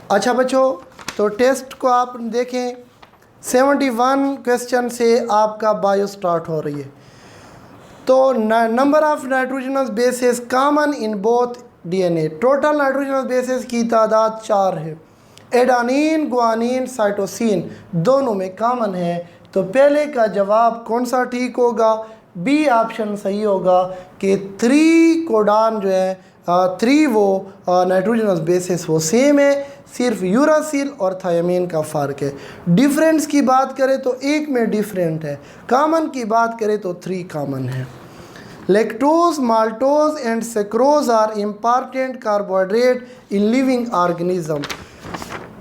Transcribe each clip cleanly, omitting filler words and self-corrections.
अच्छा बच्चों, तो टेस्ट को आप देखें, 71 क्वेश्चन से आपका बायो स्टार्ट हो रही है। तो number of nitrogenous bases common in both DNA, total nitrogenous bases की तादाद 4 है। एडानिन, गुआनिन, साइटोसिन दोनों में कॉमन है। तो पहले का जवाब कौन सा ठीक होगा? बी ऑप्शन सही होगा कि 3 कोडान जो है 3 वो नाइट्रोजनस बेसिस वो सेम है, सिर्फ यूरासिल और थायमीन का फ़र्क है। डिफरेंस की बात करें तो एक में डिफरेंट है, कॉमन की बात करें तो 3 कॉमन है। Lactose, maltose and sucrose are important carbohydrate in living organism.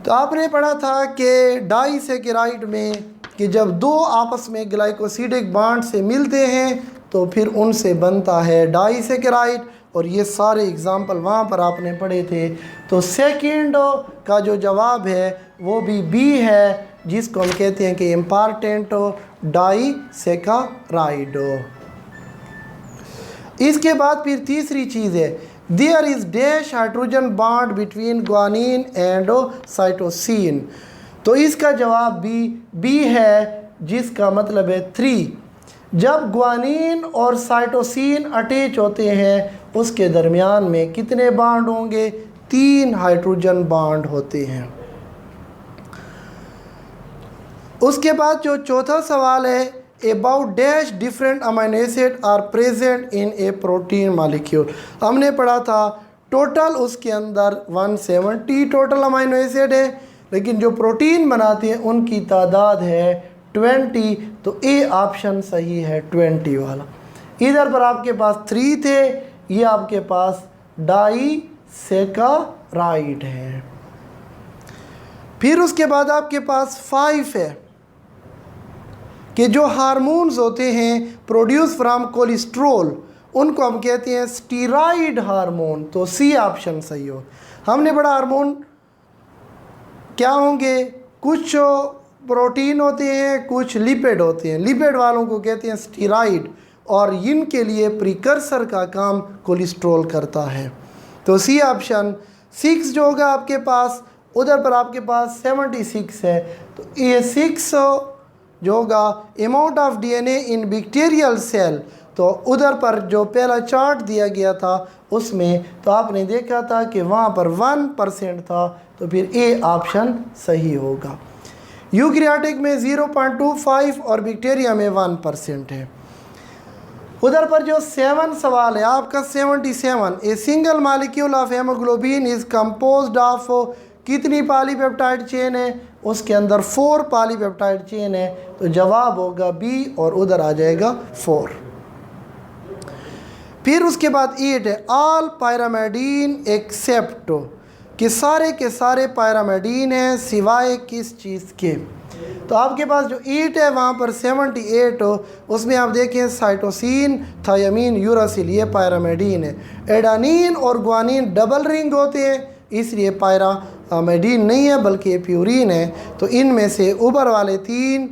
तो आपने पढ़ा था कि डाइसेकेराइड में कि जब दो आपस में ग्लाइकोसिडिक बॉन्ड से मिलते हैं तो फिर उनसे बनता है डाइसेकेराइड, और ये सारे एग्जाम्पल वहाँ पर आपने पढ़े थे। तो सेकंड का जो जवाब है वो भी बी है, जिसको हम कहते हैं कि इम्पॉर्टेंट डाइसेकेराइड। इसके बाद फिर तीसरी चीज़ है, there is dash hydrogen bond between guanine and cytosine. तो इसका जवाब बी है, जिसका मतलब है 3। जब ग्वानिन और साइटोसिन अटैच होते हैं उसके दरमियान में कितने बॉन्ड होंगे? 3 हाइड्रोजन बॉन्ड होते हैं। उसके बाद जो चौथा सवाल है, about dash different amino acid are present in a protein molecule. हमने पढ़ा था टोटल उसके अंदर 170 टोटल अमीनो एसिड है, लेकिन जो प्रोटीन बनाते हैं उनकी तादाद है 20। तो ए ऑप्शन सही है 20 वाला। इधर पर आपके पास 3 थे, ये आपके पास डाइसेकेराइड है। फिर उसके बाद आपके पास 5 है कि जो हार्मोन्स होते हैं प्रोड्यूस फ्रॉम कोलेस्ट्रोल, उनको हम कहते हैं स्टीरॉयड हार्मोन। तो सी ऑप्शन सही हो। हमने बड़ा हार्मोन क्या होंगे? कुछ प्रोटीन होते हैं, कुछ लिपिड होते हैं। लिपिड वालों को कहते हैं स्टीरॉयड, और इनके लिए प्रिकर्सर का काम कोलेस्ट्रोल करता है। तो सी ऑप्शन 6 जो होगा आपके पास, उधर पर आपके पास 76 है। तो ये 6 जो होगा amount of DNA in bacterial cell. तो उधर पर जो पहला चार्ट दिया गया था उसमें तो आपने देखा था कि वहाँ पर 1% था, तो फिर ए ऑप्शन सही होगा। यूकैरियोटिक में 0.25 और बैक्टीरिया में 1% है। उधर पर जो 7 सवाल है आपका 77, a single molecule of haemoglobin is composed of कितनी पॉलीपेप्टाइड चेन है? उसके अंदर 4 पॉलीपेप्टाइड चेन है। तो जवाब होगा बी, और उधर आ जाएगा 4। फिर उसके बाद 8 है, ऑल पायरामिडीन एक्सेप्ट, कि सारे के सारे पायरामिडीन हैं सिवाय किस चीज़ के? तो आपके पास जो 8 है वहाँ पर 78 हो, उसमें आप देखें साइटोसिन, थायमीन, यूरासिल, ये पायरामिडीन है। एडानिन और ग्वानिन डबल रिंग होते हैं, इसलिए पायरामिडीन नहीं है बल्कि ये प्यूरिन है। तो इनमें से ऊपर वाले 3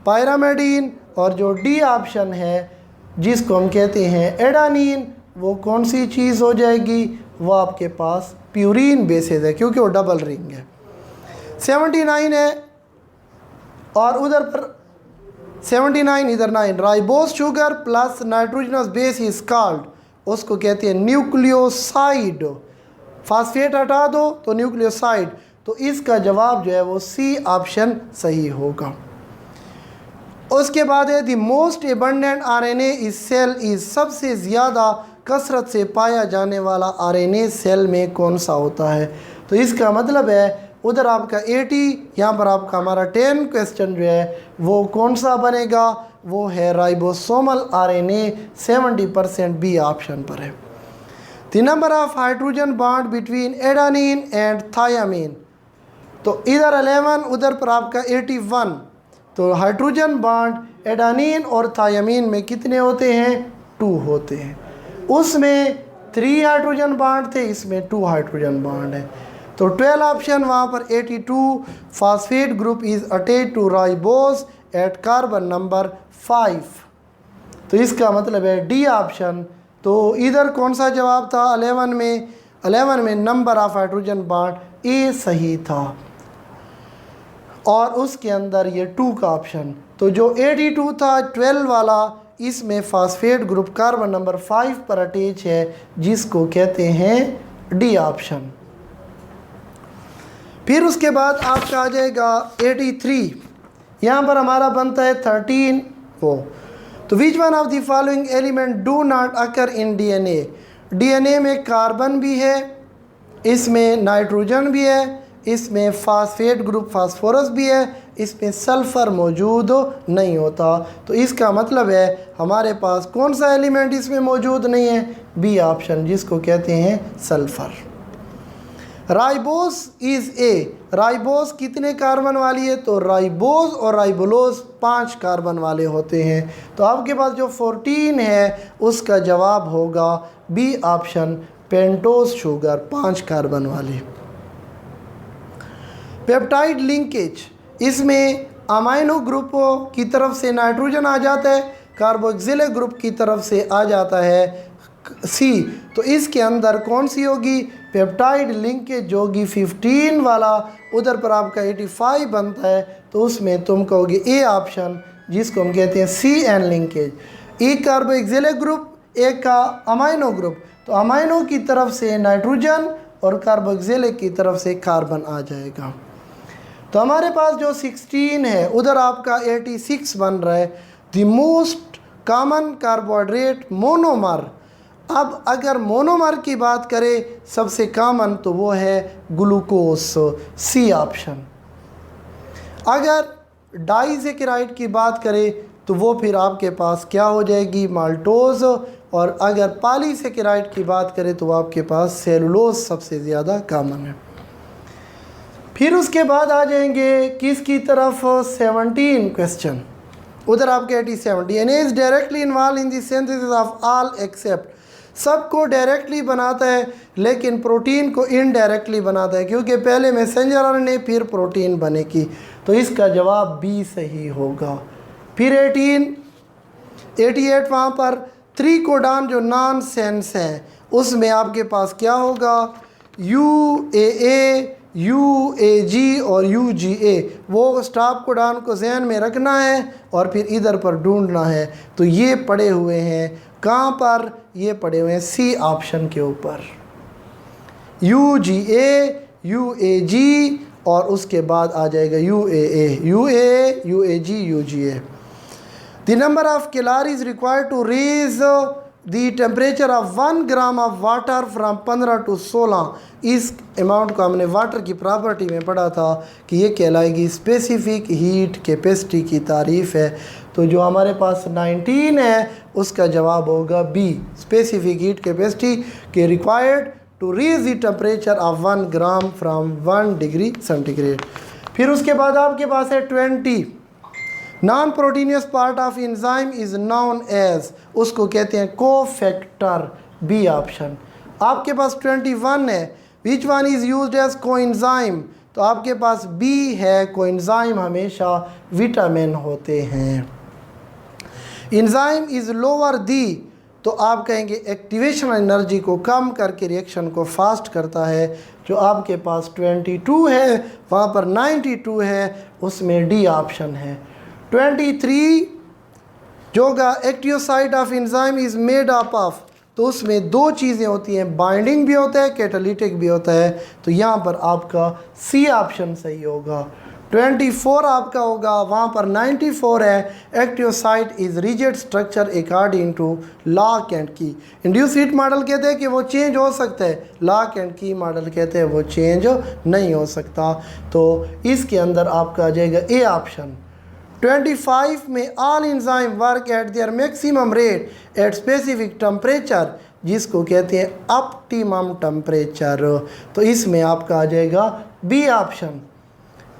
पायरामिडीन, और जो डी ऑप्शन है जिसको हम कहते हैं एडानिन, वो कौन सी चीज़ हो जाएगी? वो आपके पास प्यूरिन बेसिस है, क्योंकि वो डबल रिंग है। 79 है, और उधर पर 79 इधर 9, ribose sugar plus nitrogenous base is called, उसको कहते हैं न्यूक्लियोसाइड। फास्फेट हटा दो तो न्यूक्लियोसाइड। तो इसका जवाब जो है वो सी ऑप्शन सही होगा। उसके बाद है the most abundant RNA is cell is, सबसे ज़्यादा कसरत से पाया जाने वाला आरएनए सेल में कौन सा होता है? तो इसका मतलब है उधर आपका 80, यहाँ पर आपका हमारा 10 क्वेश्चन जो है वो कौन सा बनेगा? वो है राइबोसोमल आरएनए, 70% बी ऑप्शन पर है। The number of hydrogen bond between adenine and thymine, तो इधर 11, उधर पर आपका 81। तो हाइड्रोजन बॉन्ड एडानिन और थायमीन में कितने होते हैं? 2 होते हैं। उसमें 3 हाइड्रोजन बॉन्ड थे, इसमें 2 हाइड्रोजन बॉन्ड है। तो 12 ऑप्शन वहाँ पर 82, phosphate group is attached to ribose at carbon number 5। तो इसका मतलब है डी ऑप्शन। तो इधर कौन सा जवाब था? 11 में नंबर ऑफ हाइड्रोजन बॉन्ड ए सही था और उसके अंदर ये 2 का ऑप्शन। तो जो 82 था 12 वाला, इसमें फास्फेट ग्रुप कार्बन नंबर 5 पर अटैच है, जिसको कहते हैं डी ऑप्शन। फिर उसके बाद आपका आ जाएगा 83, यहाँ पर हमारा बनता है 13 वो। तो which one of the following element do not occur in DNA. DNA में कार्बन भी है, इसमें नाइट्रोजन भी है, इसमें फास्फेट ग्रुप फास्फोरस भी है, इसमें सल्फ़र मौजूद नहीं होता। तो इसका मतलब है हमारे पास कौन सा एलिमेंट इसमें मौजूद नहीं है, बी ऑप्शन, जिसको कहते हैं sulphur. Ribose is a, ribose कितने कार्बन वाली है, तो राइबोस और राइबोलोस 5 कार्बन वाले होते हैं। तो आपके पास जो 14 है उसका जवाब होगा B option, pentose sugar 5 carbon वाली। पेप्टाइड लिंकेज, इसमें अमाइनो ग्रुप की तरफ से नाइट्रोजन आ जाता है, कार्बोक्सिलिक ग्रुप की तरफ से आ जाता है सी। तो इसके अंदर कौन सी होगी, पेप्टाइड लिंकेज होगी 15 वाला, उधर पर आपका 85 बनता है, तो उसमें तुम कहोगे ए ऑप्शन, जिसको हम कहते हैं सी एन लिंकेज। एक कार्बोक्सिलिक ग्रुप, एक का अमाइनो ग्रुप, तो अमाइनो की तरफ से नाइट्रोजन और कार्बोक्सिलिक की तरफ से कार्बन आ जाएगा। तो हमारे पास जो 16 है उधर आपका 86 बन रहा है। The most common carbohydrate monomer. अब अगर मोनोमर की बात करें सबसे कॉमन, तो वो है ग्लूकोस, सी ऑप्शन। अगर डाइसेकेराइड की बात करें तो वो फिर आपके पास क्या हो जाएगी, माल्टोज। और अगर पॉलीसेकेराइड की बात करें तो आपके पास सेलुलोज सबसे ज़्यादा कॉमन है। फिर उसके बाद आ जाएंगे किसकी तरफ, 17 क्वेश्चन। उधर आपके 87, DNA is directly involve in the synthesis of all except. सबको डायरेक्टली बनाता है लेकिन प्रोटीन को इनडायरेक्टली बनाता है, क्योंकि पहले मैसेंजर आरएनए फिर प्रोटीन बनेगी। तो इसका जवाब बी सही होगा। फिर 88 वहाँ पर त्रिकोडान जो नॉन सेंस है उसमें आपके पास क्या होगा, UAA, UAG और UGA। वो स्टॉप कोडान को जहन में रखना है और फिर इधर पर ढूंढना है। तो ये पड़े हुए हैं कहाँ पर, ये पड़े हुए हैं सी ऑप्शन के ऊपर, UGA, UAG और उसके बाद आ जाएगा UAA, UAG, UGA। The number of calories required to raise the temperature of 1 gram of water from 15 to 16। इस अमाउंट को हमने वाटर की प्रॉपर्टी में पढ़ा था कि ये कहलाएगी स्पेसिफिक हीट कैपेसिटी की तारीफ़ है। तो जो हमारे पास 19 है उसका जवाब होगा बी, स्पेसिफिक हीट कैपेसिटी के required to raise the temperature of 1 gram from 1 degree centigrade. फिर उसके बाद आपके पास है 20, non proteinaceous part of enzyme is known as, उसको कहते हैं कोफैक्टर, बी ऑप्शन। आपके पास 21 है, which one is used as coenzyme, तो आपके पास बी है, कोएंजाइम हमेशा विटामिन होते हैं। एंजाइम इज लोअर दी, तो आप कहेंगे एक्टिवेशन एनर्जी को कम करके रिएक्शन को फास्ट करता है। जो आपके पास 22 है वहाँ पर 92 है, उसमें डी ऑप्शन है। 23 जो होगा active site of enzyme is made up of, तो उसमें 2 चीज़ें होती हैं, बाइंडिंग भी होता है, कैटालिटिक भी होता है। तो यहाँ पर आपका सी ऑप्शन सही होगा। 24 आपका होगा, वहाँ पर 94 है, active site is rigid structure according to lock and key. Induce fit model कहते हैं कि वो चेंज हो सकता है, लॉक एंड की मॉडल कहते हैं वो चेंज नहीं हो सकता। तो इसके अंदर आपका आ जाएगा ए ऑप्शन। 25 में all enzyme work at there maximum rate at specific temperature, जिसको कहते हैं ऑप्टिमम टेम्परेचर। तो इसमें आपका आ जाएगा बी ऑप्शन।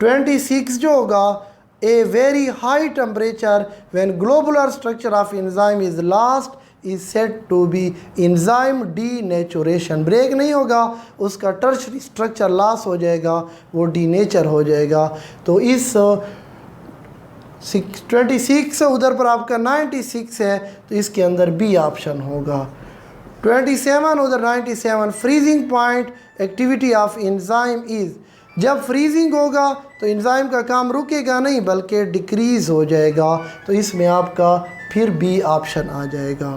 26 जो होगा, a very high temperature when globular structure of enzyme is lost is said to be enzyme denaturation. Break नहीं होगा, उसका टर्शरी स्ट्रक्चर लॉस हो जाएगा, वो डीनेचर हो जाएगा। तो इस 26 उधर पर आपका 96 है, तो इसके अंदर बी ऑप्शन होगा। 27 उधर 97, freezing point activity of enzyme is, जब फ्रीजिंग होगा तो एंजाइम का काम रुकेगा नहीं बल्कि डिक्रीज़ हो जाएगा, तो इसमें आपका फिर बी ऑप्शन आ जाएगा।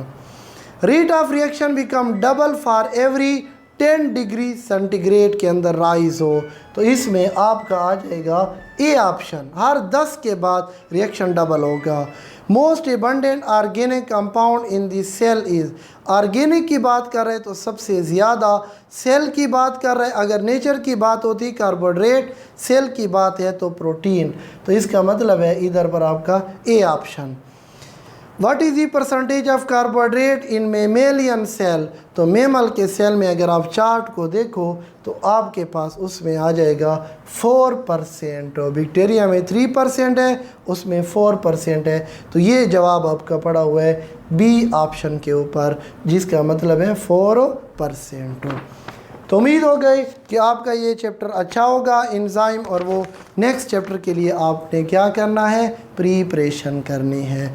Rate of reaction become double for every 10 degree centigrade के अंदर राइज हो, तो इसमें आपका आ जाएगा ए ऑप्शन, हर 10 के बाद रिएक्शन डबल होगा। Most abundant organic compound in the cell is, organic की बात कर रहे हैं तो सबसे ज़्यादा, सेल की बात कर रहे हैं, अगर नेचर की बात होती कार्बोहाइड्रेट, सेल की बात है तो प्रोटीन, तो इसका मतलब है इधर पर आपका A option. What is the percentage of carbohydrate in mammalian cell, तो मेमल के सेल में अगर आप चार्ट को देखो तो आपके पास उसमें आ जाएगा 4%, बैक्टीरिया में 3% है, उसमें 4% है, तो ये जवाब आपका पड़ा हुआ है बी ऑप्शन के ऊपर, जिसका मतलब है 4%। तो उम्मीद हो गई कि आपका ये चैप्टर अच्छा होगा एंजाइम, और वो नेक्स्ट चैप्टर के लिए आपने क्या करना है, प्रिपरेशन करनी है।